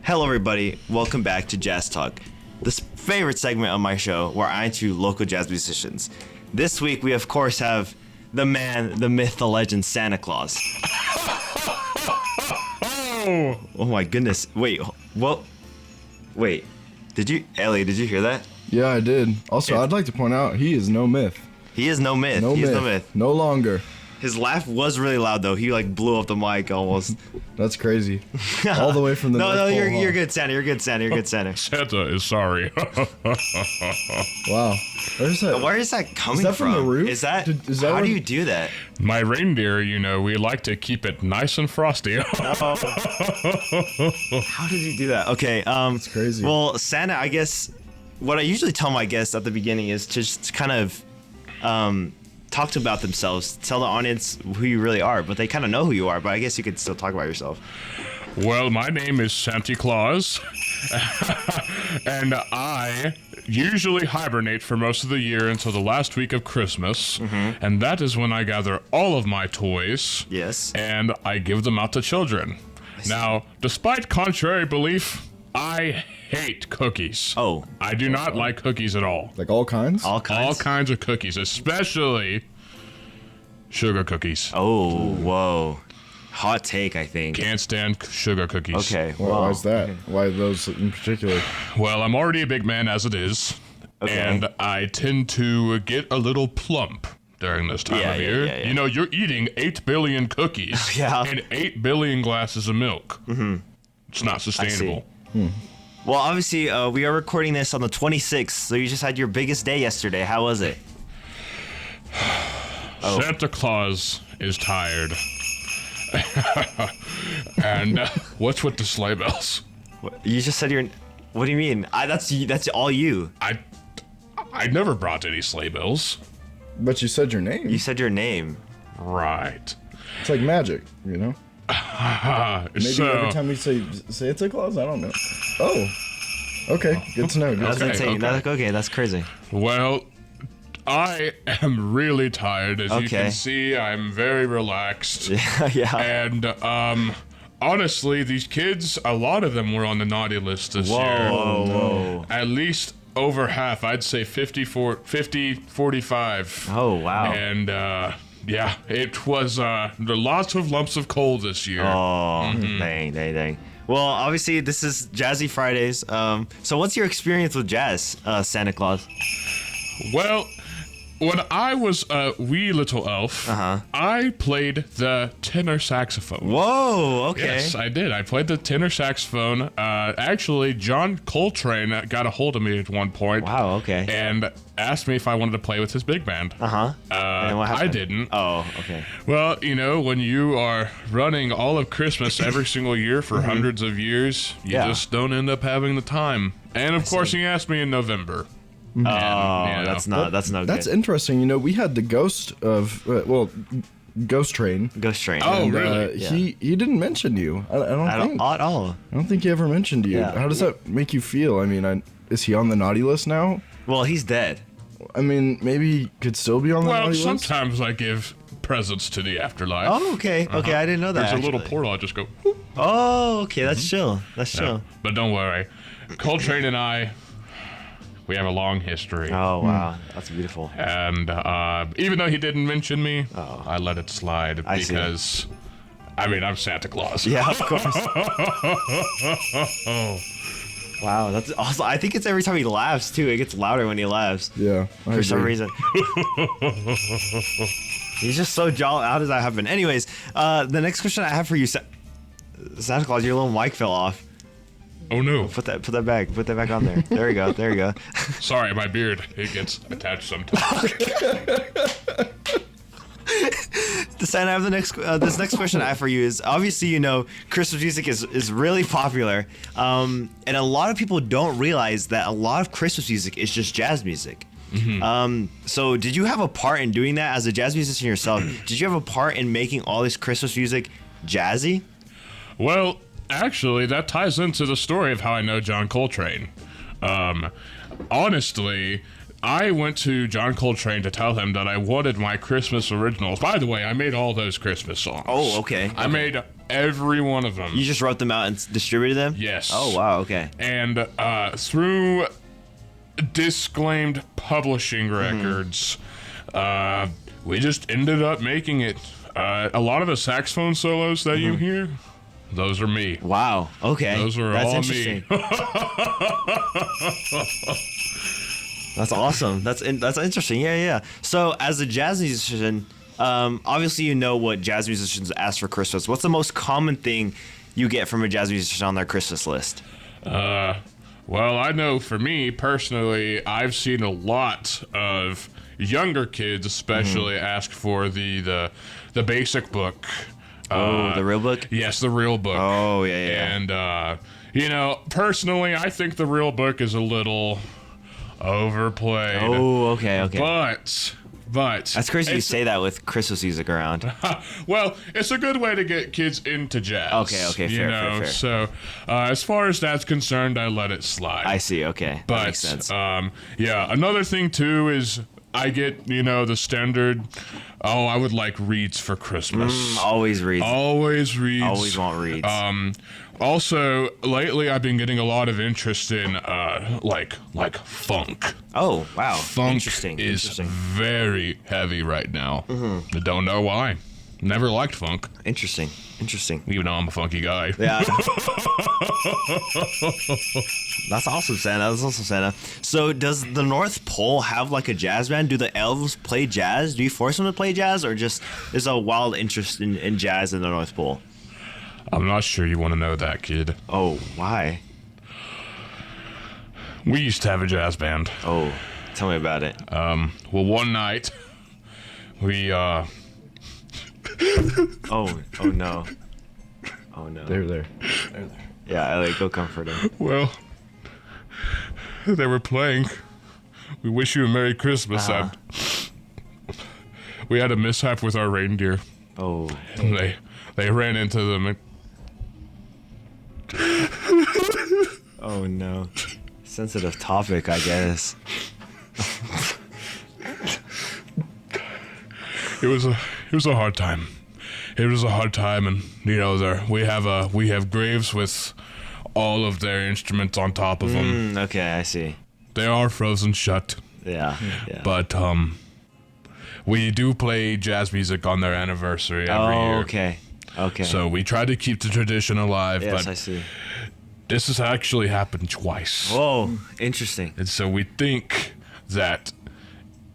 Hello, everybody. Welcome back to Jazz Talk, this favorite segment of my show where I interview local jazz musicians. This week, we of course have the man, the myth, the legend, Santa Claus. Oh my goodness! Wait, well, wait. Ellie? Did you hear that? Yeah, I did. Also, I'd like to point out he is no myth. He is no myth. No myth. No longer. His laugh was really loud though. He like blew up the mic almost. That's crazy. All the way from the No, you're good, Santa. You're good, Santa. You're good, Santa. Santa is sorry. Wow. Where's that? Where is that coming Is that from the roof? Is that how how do you do that? My reindeer, we like to keep it nice and frosty. How did you do that? Okay. It's crazy. Well, Santa, I guess what I usually tell my guests at the beginning is to just kind of talk about themselves, tell the audience who you really are, but they kind of know who you are, but I guess you could still talk about yourself. Well, my name is Santa Claus, and I usually hibernate for most of the year until the last week of Christmas, and that is when I gather all of my toys, Yes. and I give them out to children. Now, despite contrary belief, I hate cookies. Oh. I do not like cookies at all. Like all kinds? All All kinds? kinds of cookies, especially sugar cookies. Oh, whoa. Hot take, I think. Can't stand sugar cookies. Okay. Why is that? Why those in particular? Well, I'm already a big man as it is, Okay. and I tend to get a little plump during this time of year. Yeah. You're eating 8 billion cookies Yeah. and 8 billion glasses of milk. It's not sustainable. Well, obviously, we are recording this on the 26th, so you just had your biggest day yesterday. How was it? Santa Claus is tired. And what's with the sleigh bells? You just said What do you mean? That's all you. I never brought any sleigh bells. But you said your name. You said your name. Right. It's like magic, you know? Maybe so, every time we say Santa Claus, I don't know. Oh. Okay, good to know. That's Okay, insane. okay. Okay, that's crazy. well, I am really tired. As you Okay. can see, I'm very relaxed. Yeah. And honestly, these kids, a lot of them were on the naughty list this year. Whoa. At least over half, I'd say 50, 45. Oh, wow. And yeah, it was lots of lumps of coal this year. Oh, dang. Well, obviously, this is Jazzy Fridays. So what's your experience with jazz, Santa Claus? Well, when I was a wee little elf, I played the tenor saxophone. Whoa, okay. Yes, I did. I played the tenor saxophone. Actually, John Coltrane got a hold of me at one point. Wow, okay. And asked me if I wanted to play with his big band. And what happened? I didn't. Oh, okay. Well, when you are running all of Christmas every single year for hundreds of years, you just don't end up having the time. And of course, he asked me in November. That's no good. That's interesting. We had the ghost of, Ghost Train. Ghost Train. Oh, And, really? He didn't mention you. I don't think he ever mentioned you. Yeah. How does that make you feel? I mean, is he on the naughty list now? Well, he's dead. I mean, maybe he could still be on the Well, naughty list. sometimes I give presents to the afterlife. Oh, okay. Okay, I didn't know that. There's a little actually. portal. I just go. Whoop. Oh, okay. That's chill. That's chill. But don't worry, Coltrane and I, we have a long history. Oh, wow. That's beautiful. And even though he didn't mention me, I let it slide I see. because, I'm Santa Claus. Yeah, of course. Wow, that's also. I think it's every time he laughs too. It gets louder when he laughs. Yeah, For some reason. He's just so jolly. How does that happen? Anyways, the next question I have for you, Santa Claus, your little mic fell off. Oh no! Put that back. Put that back on there. There we go. There we go. Sorry, my beard. It gets attached sometimes. Santa, I have this next question I have for you is obviously Christmas music is really popular, and a lot of people don't realize that a lot of Christmas music is just jazz music. So did you have a part in doing that as a jazz musician yourself? Did you have a part in making all this Christmas music jazzy? Well, actually, that ties into the story of how I know John Coltrane. Honestly, I went to John Coltrane to tell him that I wanted my Christmas originals. By the way, I made all those Christmas songs. Oh, okay. I made every one of them. You just wrote them out and distributed them? Yes. Oh, wow, okay. And through disclaimed publishing records, we just ended up making it. A lot of the saxophone solos that you hear, those are me. Wow, okay. Those are That's all interesting. me. That's awesome. That's interesting. Yeah. So, as a jazz musician, obviously you know what jazz musicians ask for Christmas. What's the most common thing you get from a jazz musician on their Christmas list? Well, I know for me personally, I've seen a lot of younger kids, especially, ask for the basic book. The real book? Yes, the real book. Oh, yeah. And personally, I think the real book is a little overplayed. Oh, okay. But That's crazy you say that with Christmas music around. well, it's a good way to get kids into jazz. Okay, fair. So, as far as that's concerned, I let it slide. I see, okay. But that makes sense. another thing too is I get the standard. Oh, I would like reeds for Christmas. Always reads. Always reeds. Always want reads. Also, lately I've been getting a lot of interest in like funk. Oh, wow. Funk Interesting. is very heavy right now. I don't know why. Never liked funk, Interesting. even though I'm a funky guy. Yeah. That's awesome, Santa. So, does the North Pole have like a jazz band? Do the elves play jazz? Do you force them to play jazz, or just is a wild interest in jazz in the North Pole? I'm not sure you want to know that, kid. Oh, why? We used to have a jazz band. Oh, tell me about it. Well, one night we Oh no. They're there. Yeah, Elliot, go comfort him. well, they were playing "We Wish You a Merry Christmas," and we had a mishap with our reindeer. Oh. And they ran into them. Oh no. Sensitive topic, I guess. It was a hard time. It was a hard time, and we have graves with all of their instruments on top of them. Okay, I see. They are frozen shut, Yeah. but we do play jazz music on their anniversary every year. Okay. So we try to keep the tradition alive, Yes, but I see. this has actually happened twice. Whoa, interesting. And so we think that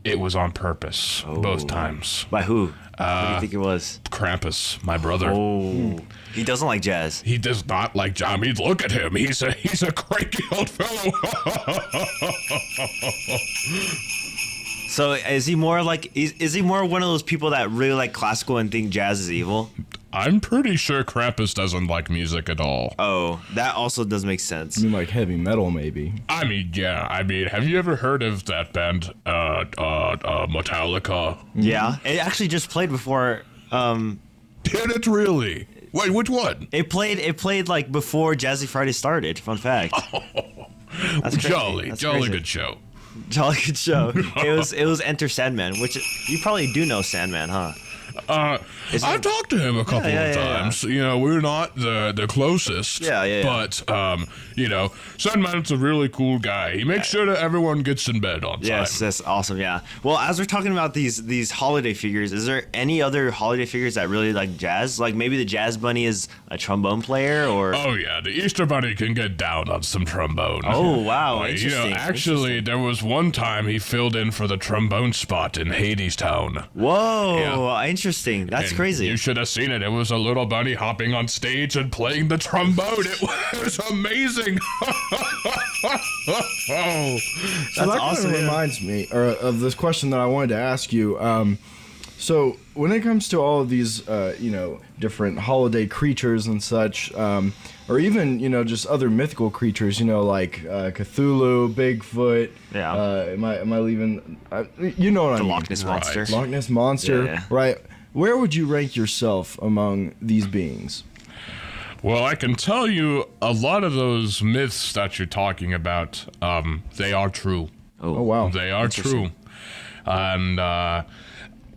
it was on purpose both times. By who? Who do you think it was? Krampus, my brother. Oh, he doesn't like jazz. He does not like jazz. I mean, look at him. He's a cranky old fellow. So is he more like is he more one of those people that really like classical and think jazz is evil? I'm pretty sure Krampus doesn't like music at all. Oh, that also does make sense. I mean, like heavy metal, maybe. I mean, yeah. I mean, have you ever heard of that band, Metallica? Yeah, it actually just played before. Did it really? Wait, which one? It played like before Jazzy Fridays started. Fun fact. That's crazy. Jolly That's crazy. crazy. Good show. Jolly good show. It was Enter Sandman, which you probably do know Sandman, huh? I've talked to him a couple of times. We're not the closest. Yeah. But Sandman's a really cool guy. He makes sure that everyone gets in bed on time. Yes, that's awesome. Yeah. Well, as we're talking about these holiday figures, is there any other holiday figures that really like jazz? Like maybe the Jazz Bunny is a trombone player, or Oh yeah, the Easter Bunny can get down on some trombone. oh wow, interesting. Actually, there was one time he filled in for the trombone spot in Hadestown. Whoa, Yeah. interesting. That's And crazy. You should have seen it. It was a little bunny hopping on stage and playing the trombone. It was amazing. So That's that awesome, kind of yeah. reminds me of this question that I wanted to ask you. So when it comes to all of these, different holiday creatures and such, or even, just other mythical creatures, like Cthulhu, Bigfoot. Yeah. Am I leaving? You know what I The mean? Loch Ness Monster. Loch Ness Monster, Yeah. right? Where would you rank yourself among these beings? Well, I can tell you a lot of those myths that you're talking about, they are true. Oh wow. They are true. And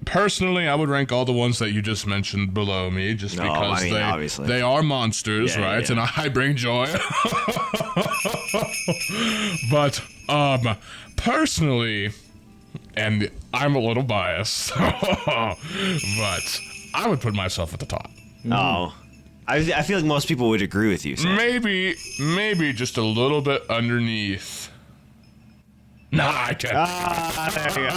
Personally, I would rank all the ones that you just mentioned below me, just because obviously. they are monsters, right? yeah. And I bring joy. But personally, and I'm a little biased, but I would put myself at the top. Oh, I feel like most people would agree with you. Sam. Maybe just a little bit underneath. Nah, I can't. There you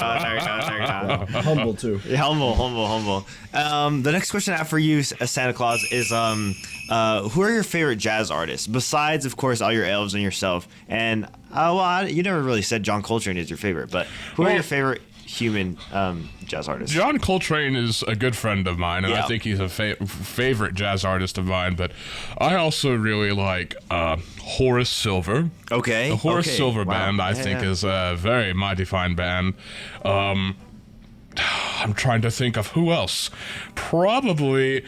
go. Humble too. Yeah, humble. The next question I have for you, Santa Claus, is who are your favorite jazz artists besides, of course, all your elves and yourself? And you never really said John Coltrane is your favorite, but who are your favorite human jazz artists? John Coltrane is a good friend of mine, and Yeah. I think he's a favorite jazz artist of mine. But I also really like Horace Silver. Okay. The Horace Silver Wow. Band, I Yeah, think, yeah. is a very mighty fine band. I'm trying to think of who else. Probably,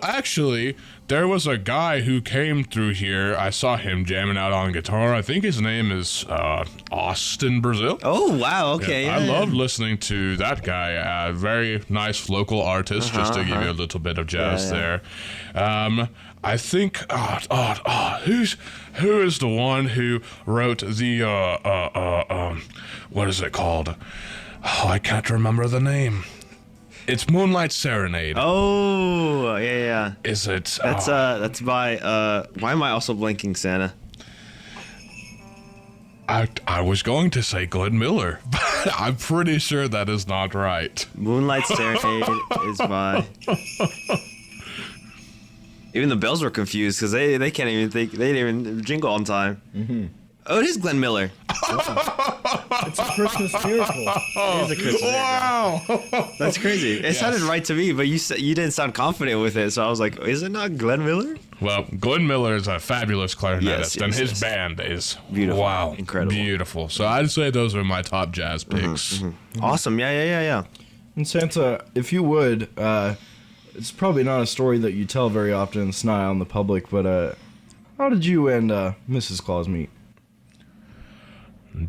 actually, there was a guy who came through here. I saw him jamming out on guitar. I think his name is Austin Brazil. Oh wow. Okay. I love listening to that guy. A very nice local artist, just to give you a little bit of jazz there. I think who is the one who wrote the what is it called? Oh, I can't remember the name. It's Moonlight Serenade. Oh yeah. Is it? That's by why am I also blanking, Santa? I was going to say Glenn Miller, but I'm pretty sure that is not right. Moonlight Serenade is by. Even the bells were confused because they can't even think. They didn't even jingle on time. Mm-hmm. Oh, it is Glenn Miller. It's a Christmas miracle. It is a Christmas miracle. That's crazy. It sounded right to me, but you didn't sound confident with it, so I was like, is it not Glenn Miller? Well, Glenn Miller is a fabulous clarinetist, Yes, and his yes. band is Beautiful. wow, Incredible. beautiful. So I'd say those are my top jazz picks. Awesome. Yeah. And Santa, if you would, it's probably not a story that you tell very often. It's not out in the public, but how did you and Mrs. Claus meet?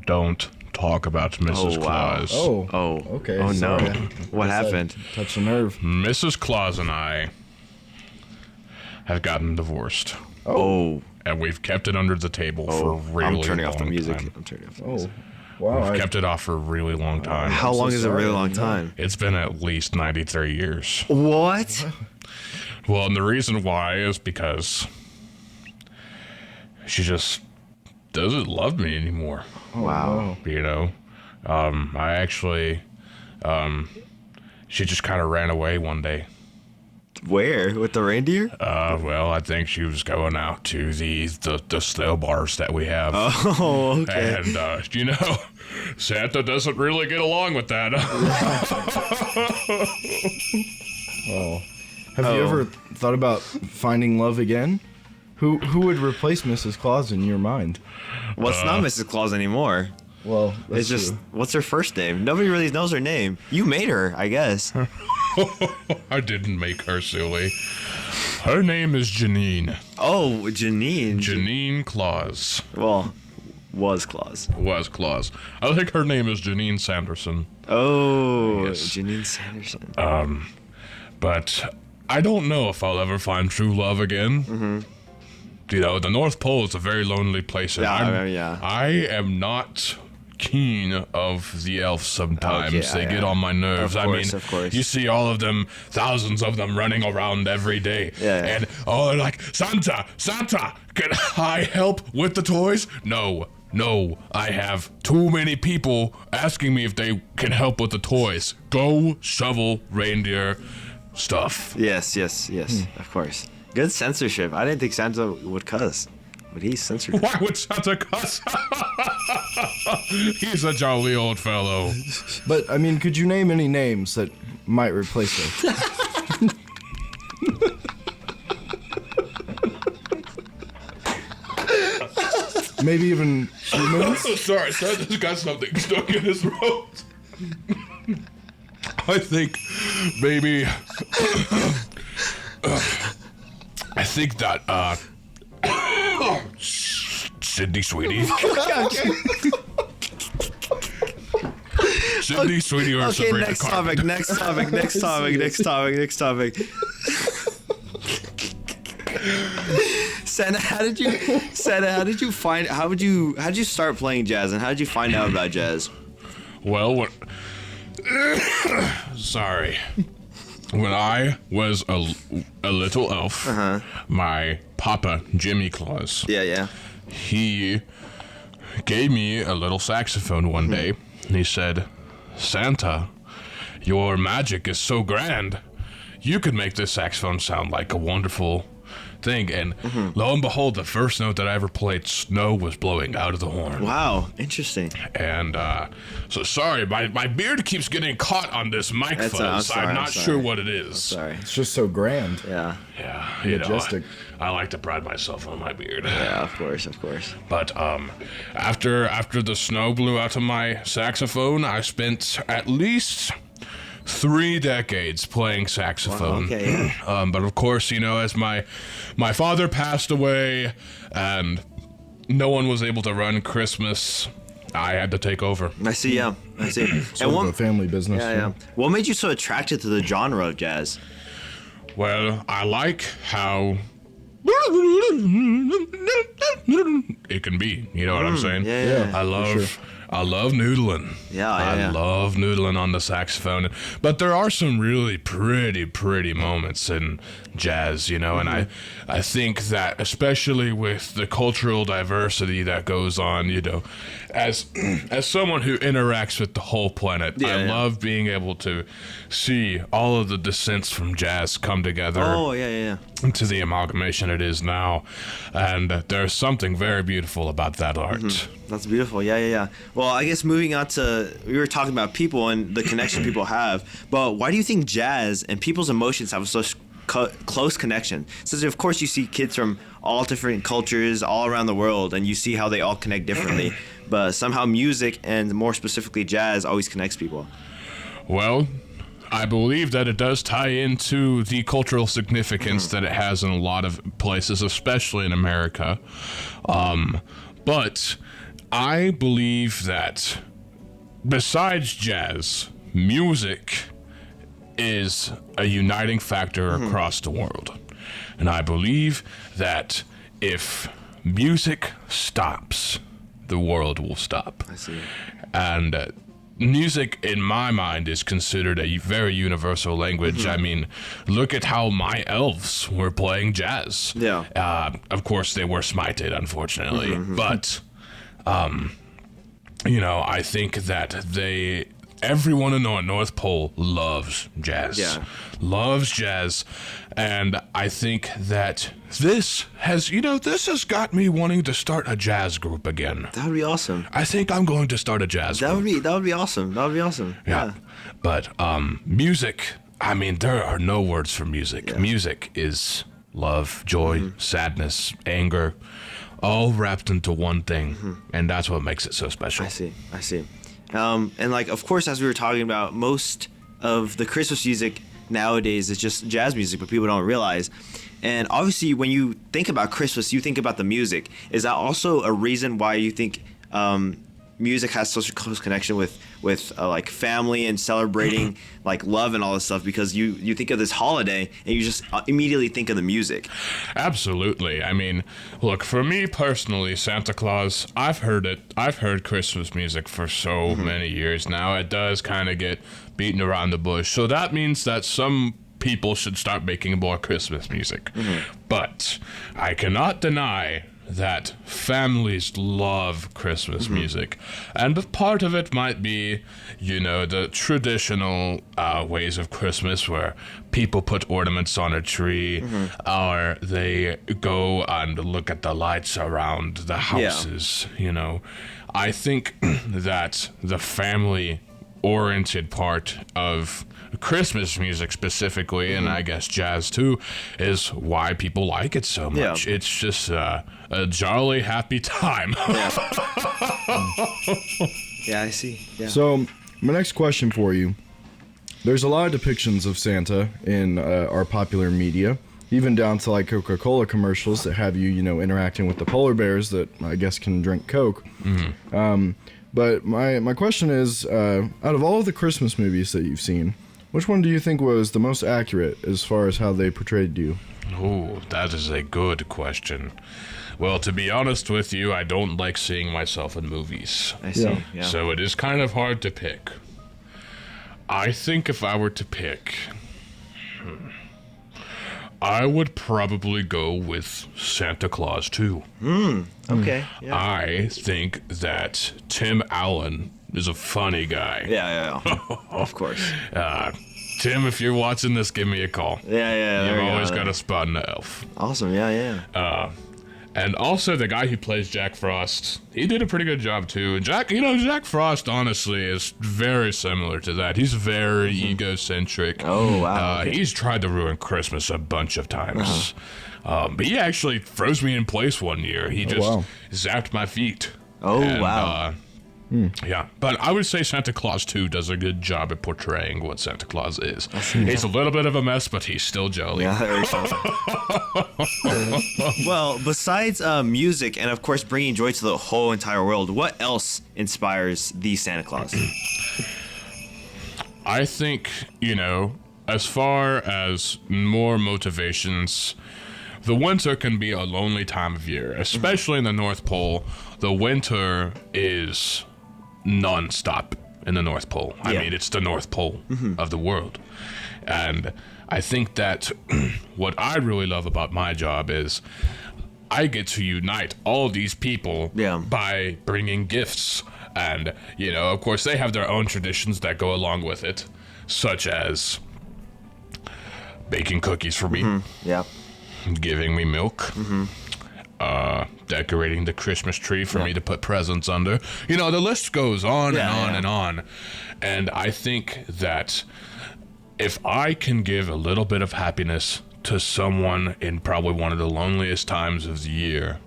Don't talk about Mrs. Oh, wow. Claus. Oh. Okay. Oh no. sorry. What Guess I happened? Touched a nerve. Mrs. Claus and I have gotten divorced, Oh. and we've kept it under the table for a really I'm turning long off the music. time. I'm turning off the music. Oh, wow. We've kept it off for a really long time. How long so is a really sorry. long No. time? It's been at least 93 years. What? Well, and the reason why is because she just doesn't love me anymore. Wow. I actually, she just kind of ran away one day. Where? With the reindeer? Well, I think she was going out to the slow bars that we have. Oh, okay. And, Santa doesn't really get along with that. Oh. Have you ever thought about finding love again? Who would replace Mrs. Claus in your mind? Well, it's not Mrs. Claus anymore. Well, that's It's just, true. what's her first name? Nobody really knows her name. You made her, I guess. I didn't make her silly. Her name is Janine. Oh, Janine. Janine Claus. Well, was Claus. Was Claus. I think her name is Janine Sanderson. Oh, Yes. Janine Sanderson. But I don't know if I'll ever find true love again. Mm-hmm. The North Pole is a very lonely place. And I am not keen of the elves sometimes. Okay, They get on my nerves. Of course. You see all of them, thousands of them running around every day. Yeah. And, they're like, Santa, can I help with the toys? No, I have too many people asking me if they can help with the toys. Go shovel reindeer stuff. Yes, of course. Good censorship. I didn't think Santa would cuss, but he censored it. Why would Santa cuss? He's a jolly old fellow. But, I mean, could you name any names that might replace her? Maybe even humans? Sorry, Santa's got something stuck in his throat. I think maybe. I think that Sydney, sweetie. Sydney, sweetie, or Okay, Sabrina next Carpenter. topic, next topic, next topic, next topic, next topic. Santa, how did you start playing jazz, and how did you find out about jazz? Well, sorry. When I was a little elf, my papa, Jimmy Claus, Yeah. he gave me a little saxophone one day. And he said, Santa, your magic is so grand. You could make this saxophone sound like a wonderful thing. And lo and behold, the first note that I ever played, snow was blowing out of the horn. Wow, interesting. And so sorry, my beard keeps getting caught on this microphone, I'm so sorry, I'm I'm not sorry. sure what it is. Sorry. It's just so grand. Yeah. Yeah, you Majestic. know, I like to pride myself on my beard. Yeah, of course. But after the snow blew out of my saxophone, I spent at least 3 decades playing saxophone. Wow, okay, yeah. But of course, you know, as my father passed away and no one was able to run Christmas, I had to take over. I see, yeah. Sort of a family business. Yeah. What made you so attracted to the genre of jazz? Well, I like how it can be. You know what I'm saying? Yeah. I love sure. I love noodling. Yeah, I love noodling on the saxophone. But there are some really pretty moments in jazz, you know, and I think that especially with the cultural diversity that goes on, you know, as someone who interacts with the whole planet, I love being able to see all of the descents from jazz come together. Oh, yeah. To the amalgamation it is now, and there's something very beautiful about that art. That's beautiful. Yeah. Well, I guess moving on to, we were talking about people and the connection people have, but why do you think jazz and people's emotions have such close connection? Since of course you see kids from all different cultures all around the world, and you see how they all connect differently, but somehow music, and more specifically jazz, always connects people. Well, I believe that it does tie into the cultural significance that it has in a lot of places, especially in America. But I believe that besides jazz, music is a uniting factor across the world. And I believe that if music stops, the world will stop. I see. And music, in my mind, is considered a very universal language. I mean, look at how my elves were playing jazz. Yeah. Of course, they were smited, unfortunately. But, you know, I think that everyone in the North Pole loves jazz. Yeah. Loves jazz. And I think that this has got me wanting to start a jazz group again. That would be awesome. I think I'm going to start a jazz group. That would be awesome. Yeah. But music, I mean, there are no words for music. Yeah. Music is love, joy, sadness, anger, all wrapped into one thing. And that's what makes it so special. I see. And like, of course, as we were talking about, most of the Christmas music nowadays is just jazz music, but people don't realize. And obviously, when you think about Christmas, you think about the music. Is that also a reason why you think music has such a close connection with like family and celebrating like love and all this stuff? Because you think of this holiday and you just immediately think of the music. Absolutely. I mean, look, for me personally, Santa Claus, I've heard Christmas music for so many years now. It does kind of get beaten around the bush. So that means that some people should start making more Christmas music. But I cannot deny that families love Christmas music. And part of it might be, you know, the traditional ways of Christmas where people put ornaments on a tree, or they go and look at the lights around the houses, you know. I think that the family-oriented part of Christmas music specifically, and I guess jazz too, is why people like it so much. Yeah. It's just a jolly happy time. Yeah, I see. Yeah. So, my next question for you. There's a lot of depictions of Santa in our popular media, even down to like Coca-Cola commercials that have you, you know, interacting with the polar bears that I guess can drink Coke. But my question is, out of all of the Christmas movies that you've seen, which one do you think was the most accurate as far as how they portrayed you? Oh, that is a good question. Well, to be honest with you, I don't like seeing myself in movies. I see. Yeah. Yeah. So it is kind of hard to pick. I think if I were to pick, I would probably go with Santa Claus 2. Okay. Yeah. I think that Tim Allen is a funny guy. Yeah. Of course. Tim, if you're watching this, give me a call. Yeah. there You've you always go. got a spot in the elf. Awesome. Yeah. And also the guy who plays Jack Frost, he did a pretty good job too. And Jack Frost honestly is very similar to that. He's very egocentric. Oh, wow, okay. He's tried to ruin Christmas a bunch of times. But he actually froze me in place one year. He just wow. zapped my feet. Oh, And, wow. Yeah, but I would say Santa Claus 2 does a good job at portraying what Santa Claus is. He's a little bit of a mess, but he's still jolly. Yeah, there we go. Well, besides music and of course bringing joy to the whole entire world, what else inspires the Santa Claus? I think, as far as more motivations, the winter can be a lonely time of year, especially in the North Pole. The winter is non-stop in the North Pole. I Yeah. mean, it's the North Pole of the world. And I think that what I really love about my job is I get to unite all these people Yeah. by bringing gifts. And, of course, they have their own traditions that go along with it, such as baking cookies for me, Yeah. giving me milk, decorating the Christmas tree for me to put presents under. The list goes on and on and on. And I think that if I can give a little bit of happiness to someone in probably one of the loneliest times of the year,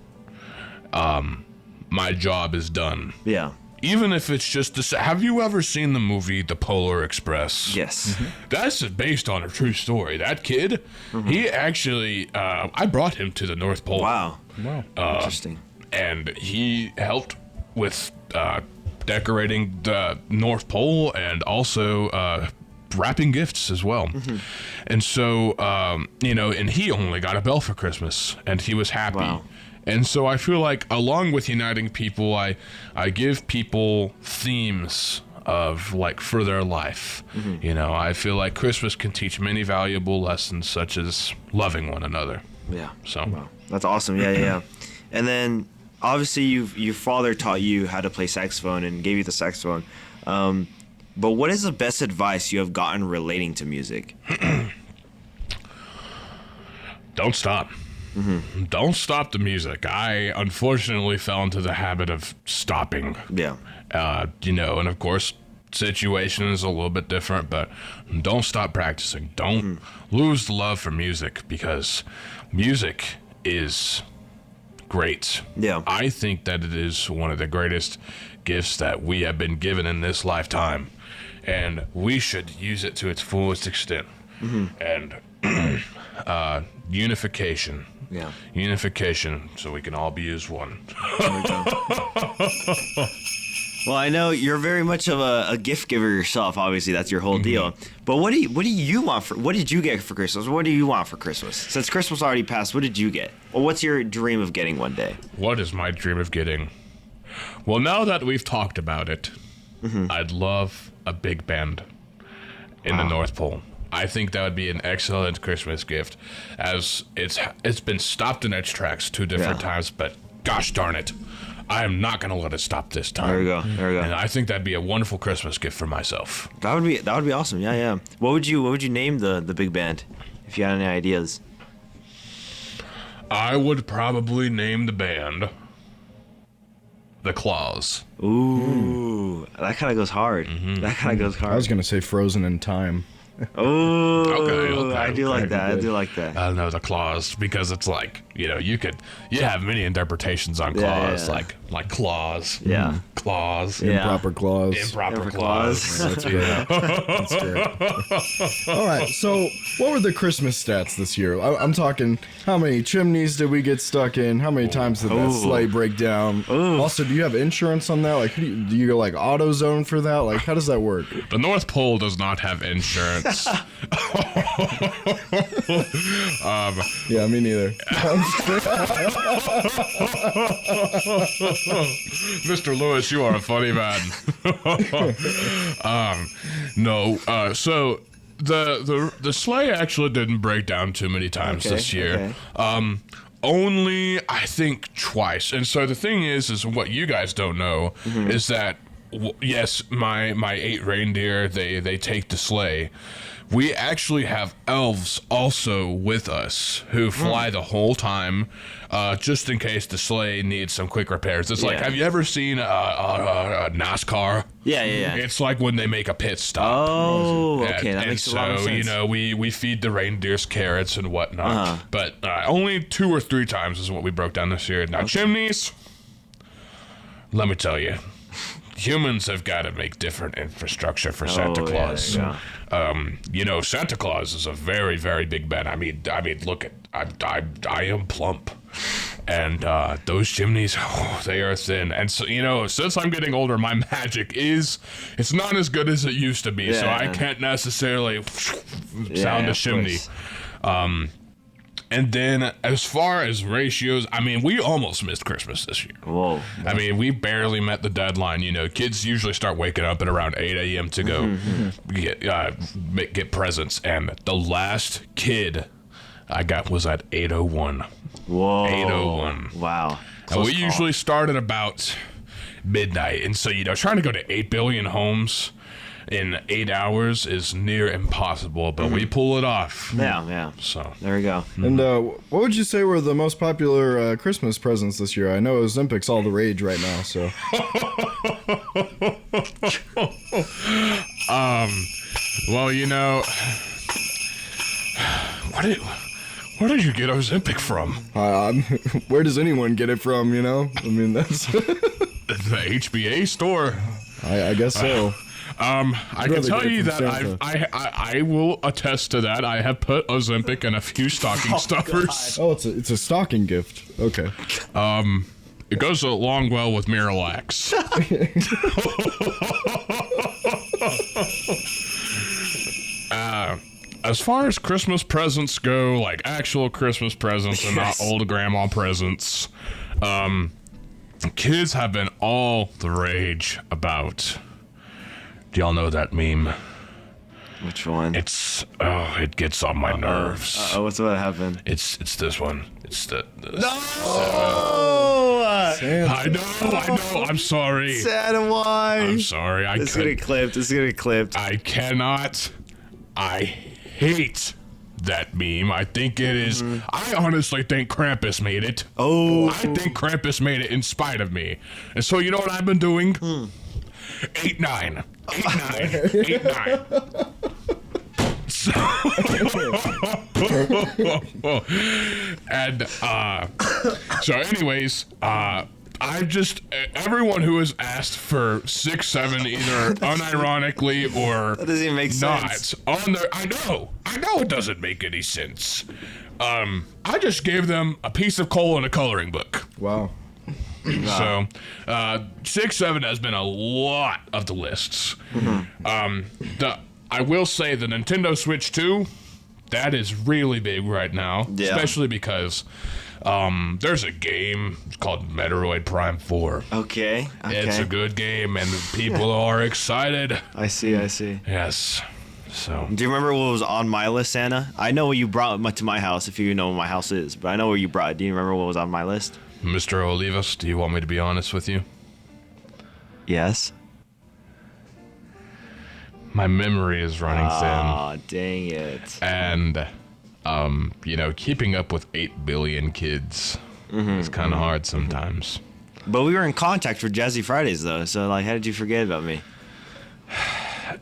my job is done. Yeah. Even if it's just have you ever seen the movie The Polar Express? Yes. That's based on a true story. That kid, he actually, I brought him to the North Pole. Wow. Wow. Interesting. And he helped with decorating the North Pole and also wrapping gifts as well. And so, and he only got a bell for Christmas, and he was happy. Wow. And so I feel like along with uniting people, I give people themes of for their life. I feel like Christmas can teach many valuable lessons such as loving one another. Yeah. So Wow. That's awesome. Yeah. And then obviously your father taught you how to play saxophone and gave you the saxophone. But what is the best advice you have gotten relating to music? don't stop. Don't stop the music. I unfortunately fell into the habit of stopping. Yeah. And of course, situation is a little bit different, but don't stop practicing. Don't lose the love for music, because music is great. Yeah. I think that it is one of the greatest gifts that we have been given in this lifetime, and we should use it to its fullest extent. And unification. Yeah. Unification, so we can all be as one. Well, I know you're very much of a gift giver yourself. Obviously, that's your whole deal. But what do you want for? What did you get for Christmas? What do you want for Christmas? Since Christmas already passed, what did you get? Or what's your dream of getting one day? What is my dream of getting? Well, now that we've talked about it, I'd love a big band in the North Pole. I think that would be an excellent Christmas gift, as it's been stopped in its tracks 2 different times, but gosh darn it, I am not going to let it stop this time. There we go. And I think that'd be a wonderful Christmas gift for myself. That would be awesome. Yeah. What would you name the big band, if you had any ideas? I would probably name the band the Claus. Ooh, that kind of goes hard. That kind of goes hard. I was gonna say Frozen in Time. Oh, Okay, I do like that. I do like I that. don't know, the Claus, because it's like you know, you have many interpretations on Claus, like Claus. Yeah. Claus. Yeah. Improper clause. Improper Claus. Claus. That's great. That's great. All right. So, what were the Christmas stats this year? I'm talking. How many chimneys did we get stuck in? How many times did that sleigh break down? Also, do you have insurance on that? Like, do you go like AutoZone for that? Like, how does that work? The North Pole does not have insurance. Yeah, me neither. Mr. Lewis, you are a funny man. No, so the sleigh actually didn't break down too many times this year. Okay. Only I think twice. And so the thing is what you guys don't know is that yes, my 8 reindeer, they take the sleigh. We actually have elves also with us who fly the whole time, just in case the sleigh needs some quick repairs. It's like, have you ever seen a NASCAR? Yeah. It's like when they make a pit stop. Oh, okay, that makes a lot of sense. You know, we feed the reindeers carrots and whatnot. But only 2 or 3 times is what we broke down this year. Now, chimneys, let me tell you. Humans have got to make different infrastructure for Santa Claus. You know, Santa Claus is a very, very big man. I mean, look at I am plump, and those chimneys, they are thin. And so, you know, since I'm getting older, my magic it's not as good as it used to be. So I can't necessarily sound a chimney. And then, as far as ratios, I mean, we almost missed Christmas this year. Whoa. I mean, we barely met the deadline. You know, kids usually start waking up at around 8 a.m. to go get presents. And the last kid I got was at 8:01. Whoa. 8:01. Wow. And we usually start at about midnight. And so, you know, trying to go to 8 billion homes in 8 hours is near impossible, but we pull it off. Yeah. So There we go. And what would you say were the most popular Christmas presents this year? I know Ozympic's all the rage right now, so. Well, you know, where did you get Ozempic from? Where does anyone get it from, you know? I mean, that's... The HBA store. I guess so. I can tell you that I will attest to that. I have put Ozempic in a few stocking stuffers. Oh, it's a stocking gift. Okay. It goes along well with Miralax. As far as Christmas presents go, like actual Christmas presents and not old grandma presents, kids have been all the rage about. Do y'all know that meme? Which one? It gets on my nerves. What's what happened? It's this one. It's the Santa. I know. I'm sorry. Santa wine. I'm sorry. This is gonna get clipped. I cannot. I hate that meme. I think it is. I honestly think Krampus made it. Oh. I think Krampus made it in spite of me. And so you know what I've been doing? 8-9. 8-9. 8-9. And so anyways, I've just everyone who has asked for 6-7 either unironically or That doesn't even make sense. not on their I know it doesn't make any sense. I just gave them a piece of coal and a coloring book. Wow. So 6-7 has been a lot of the lists. I will say the Nintendo Switch 2, that is really big right now, especially because there's a game called Metroid Prime 4. Okay. It's a good game, and people are excited. I see. Yes. So. Do you remember what was on my list, Santa? I know what you brought to my house, if you know what my house is, but I know what you brought. Do you remember what was on my list? Mr. Olivas, do you want me to be honest with you? Yes. My memory is running thin. Aw, dang it. And, you know, keeping up with 8 billion kids is kind of hard sometimes. But we were in contact for Jazzy Fridays, though, so, like, how did you forget about me?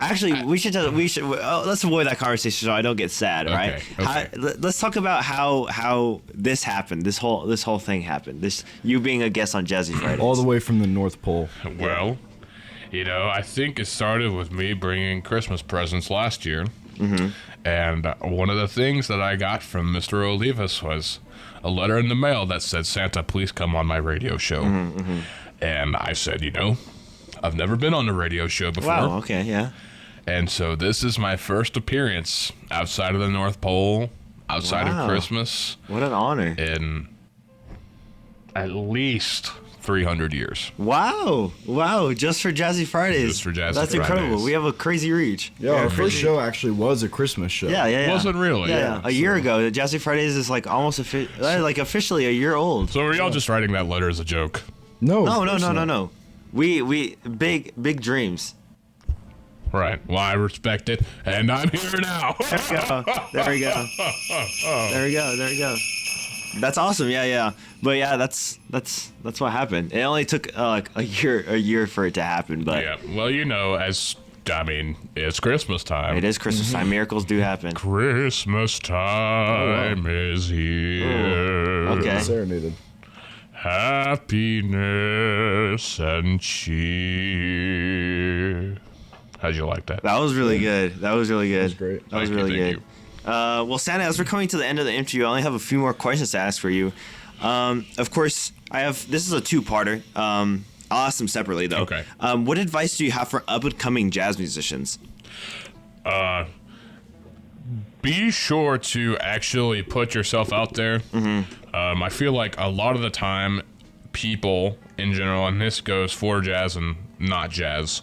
Actually, we should let's avoid that conversation so I don't get sad. All right. Okay. Let's talk about how this happened. This whole thing happened. You being a guest on Jazzy Fridays. All the way from the North Pole. Well, I think it started with me bringing Christmas presents last year. Mm-hmm. And one of the things that I got from Mr. Olivas was a letter in the mail that said, "Santa, please come on my radio show." Mm-hmm. And I said, I've never been on a radio show before. Wow, okay, yeah. And so this is my first appearance outside of the North Pole, outside of Christmas. What an honor. In at least 300 years. Wow, just for Jazzy Fridays. Just for Jazzy That's Fridays. incredible. We have a crazy reach. Yeah, our first show actually was a Christmas show. Yeah. Was it really? Yeah. A year ago, the Jazzy Fridays is like almost officially a year old. So were y'all just writing that letter as a joke? No. No. We big dreams. Right. Well, I respect it, and I'm here now. There we go. That's awesome. Yeah. But yeah, that's what happened. It only took like a year for it to happen. But Yeah. Well, it's Christmas time. it is Christmas time. Miracles do happen. Christmas time is here. Okay. Serenaded. Happiness and cheer. How'd you like that? That was really good. That was really good. was great. That was Thank you, really thank good. Well, Santa, as we're coming to the end of the interview, I only have a few more questions to ask for you. Of course, this is a two-parter. I'll ask them separately, though. Okay. What advice do you have for up-and-coming jazz musicians? Be sure to actually put yourself out there. Mm-hmm. I feel like a lot of the time, people in general, and this goes for jazz and not jazz,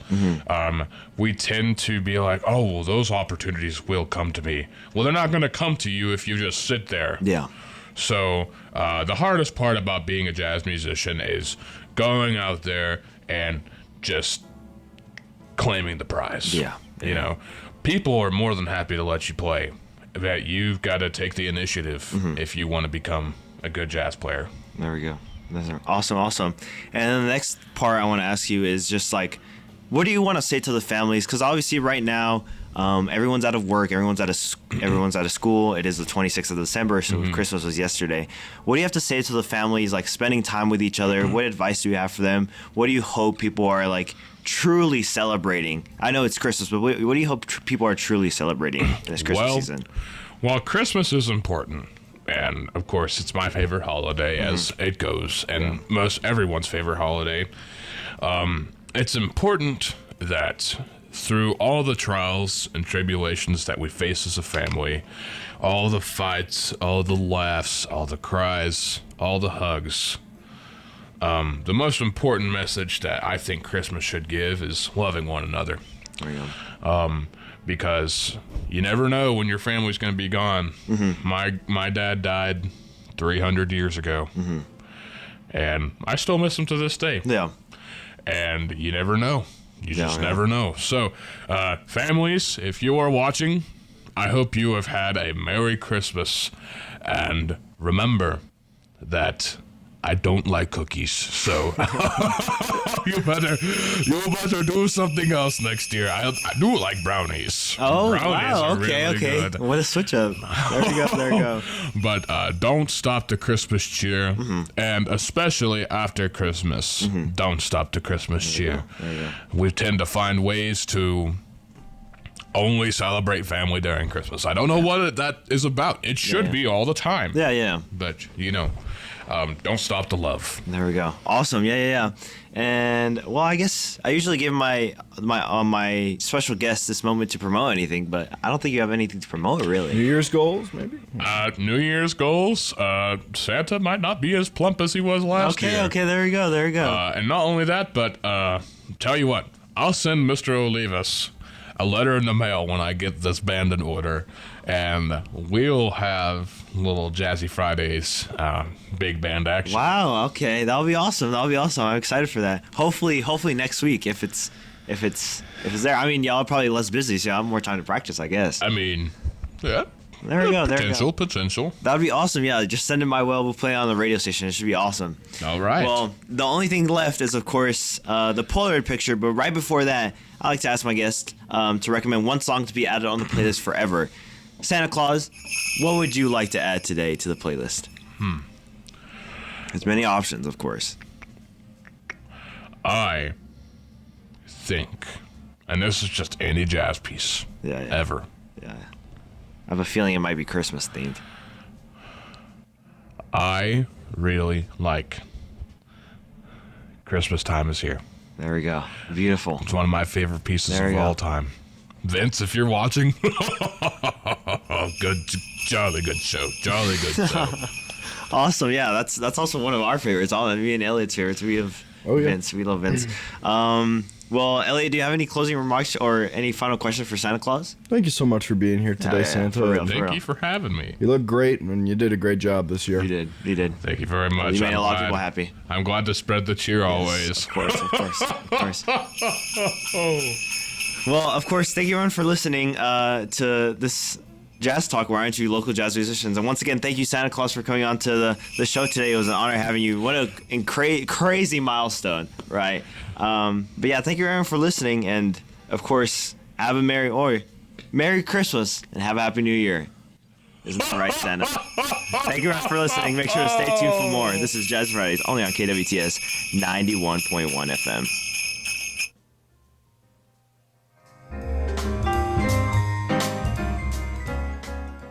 we tend to be like, oh, well, those opportunities will come to me. Well, they're not going to come to you if you just sit there. Yeah. So the hardest part about being a jazz musician is going out there and just claiming the prize. Yeah. People are more than happy to let you play. That you've got to take the initiative if you want to become a good jazz player. There we go. That's awesome. And then the next part I want to ask you is just like, what do you want to say to the families? Because obviously right now, everyone's out of work, everyone's out of school. It is the 26th of December, so Christmas was yesterday. What do you have to say to the families, like spending time with each other? What advice do you have for them? What do you hope people are like truly celebrating? I know it's Christmas, but what do you hope people are truly celebrating in this Christmas season? Well, Christmas is important. And of course, it's my favorite holiday, as it goes, and most everyone's favorite holiday. It's important that through all the trials and tribulations that we face as a family, all the fights, all the laughs, all the cries, all the hugs, the most important message that I think Christmas should give is loving one another. There you go. Because you never know when your family's going to be gone. My dad died 300 years ago, and I still miss him to this day. Yeah. And you never know. You just never know. So, families, if you are watching, I hope you have had a Merry Christmas, and remember that I don't like cookies, so you better do something else next year. I do like brownies. Oh, brownies wow. are Okay. really good. What a switch up. There we go. But don't stop the Christmas cheer, and especially after Christmas, don't stop the Christmas cheer. There you go. We tend to find ways to only celebrate family during Christmas. I don't know what that is about. It should be all the time. Yeah. But, don't stop the love. There we go. Awesome. Yeah. And well, I guess I usually give my special guest this moment to promote anything, but I don't think you have anything to promote, really. New Year's goals, maybe? New Year's goals. Santa might not be as plump as he was last year. Okay. There we go. And not only that, but tell you what, I'll send Mr. Olivas a letter in the mail when I get this band in order, and we'll have little Jazzy Fridays big band action. Wow. Okay. That'll be awesome. I'm excited for that. Hopefully next week if it's there. I mean, y'all are probably less busy, so I have more time to practice, I guess. I mean, yeah. There we go. There we go. Potential. That would be awesome. Yeah, just send it my way. We'll play it on the radio station. It should be awesome. All right. Well, the only thing left is, of course, the Polaroid picture. But right before that, I like to ask my guest to recommend one song to be added on the playlist forever. Santa Claus, what would you like to add today to the playlist? There's many options, of course. I think, and this is just any jazz piece ever. Yeah. I have a feeling it might be Christmas themed. I really like Christmas Time Is Here. There we go. Beautiful. It's one of my favorite pieces There of we all go. time. Vince, if you're watching, good, jolly good show. Jolly good show. Awesome. Yeah, that's also one of our favorites. All me and Elliot's favorites. We have Vince. We love Vince. Well, Elliot, do you have any closing remarks or any final question for Santa Claus? Thank you so much for being here today, Yeah, Santa. for real. Thank you for having me. You look great, and you did a great job this year. You did. Thank you very much. You made a lot of glad- people happy. I'm glad to spread the cheer always. Of course. Well, of course, thank you everyone for listening to this Jazz Talk, where I interview local jazz musicians. And once again, thank you, Santa Claus, for coming on to the show today. It was an honor having you. What a crazy milestone, right? But yeah, thank you everyone for listening. And of course, have a Merry Christmas and have a Happy New Year. Isn't that right, Santa? Thank you everyone for listening. Make sure to stay tuned for more. This is Jazzy Fridays, only on KWTS 91.1 FM.